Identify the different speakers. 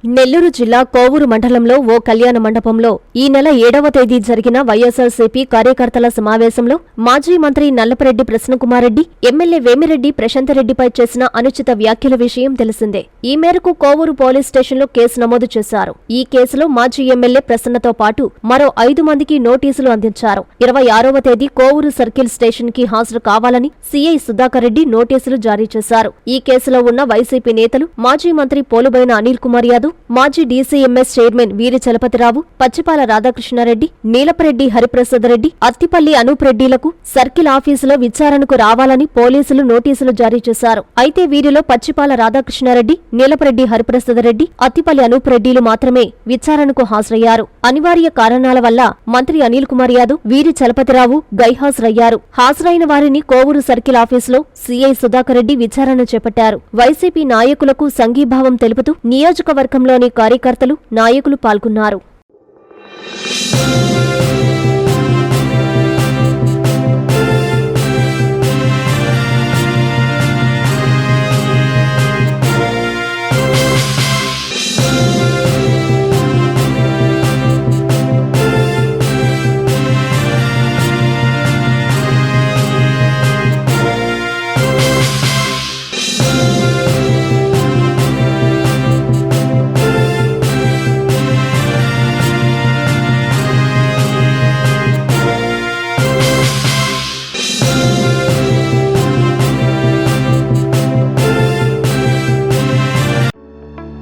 Speaker 1: నెల్లూరు జిల్లా కోవూరు మండలంలో ఓ కళ్యాణ మండపంలో ఈ నెల 7వ తేదీ జరిగిన వైఎస్సార్సీపీ కార్యకర్తల సమావేశంలో మాజీ మంత్రి నల్లపరెడ్డి ప్రసన్నకుమారెడ్డి, ఎమ్మెల్యే వేమిరెడ్డి ప్రశాంతరెడ్డిపై చేసిన అనుచిత వ్యాఖ్యల విషయం తెలిసిందే. ఈ మేరకు కోవూరు పోలీస్ స్టేషన్లో కేసు నమోదు చేశారు. ఈ కేసులో మాజీ ఎమ్మెల్యే ప్రసన్నతో పాటు మరో 5 మందికి నోటీసులు అందించారు. 26వ తేదీ కోవూరు సర్కిల్ స్టేషన్ కి హాజరు కావాలని సీఐ సుధాకర్ రెడ్డి నోటీసులు జారీ చేశారు. ఈ కేసులో ఉన్న వైసీపీ నేతలు మాజీ మంత్రి పోలుబోయిన అనిల్ కుమార్ యాదవ్, మాజీ డీసీఎంఎస్ చైర్మన్ వీరి చలపతిరావు, పచ్చిపాల రాధాకృష్ణారెడ్డి, నీలపరెడ్డి హరిప్రసాద్ రెడ్డి, అత్తిపల్లి అనూప్ రెడ్డిలకు సర్కిల్ ఆఫీసులో విచారణకు రావాలని పోలీసులు నోటీసులు జారీ చేశారు. అయితే వీరిలో పచ్చిపాల రాధాకృష్ణారెడ్డి, నీలపరెడ్డి హరిప్రసాద్ రెడ్డి, అత్తిపల్లి అనూప్ రెడ్డిలు మాత్రమే విచారణకు హాజరయ్యారు. అనివార్య కారణాల వల్ల మంత్రి అనిల్ కుమార్ యాదవ్, వీరి చలపతిరావు గైహాజరయ్యారు. హాజరైన వారిని కోవూరు సర్కిల్ ఆఫీసులో సీఐ సుధాకర్ రెడ్డి విచారణ చేపట్టారు. వైసీపీ నాయకులకు సంఘీభావం తెలుపుతూ నియోజకవర్గంలోని కార్యకర్తలు, నాయకులు పాల్గొన్నారు.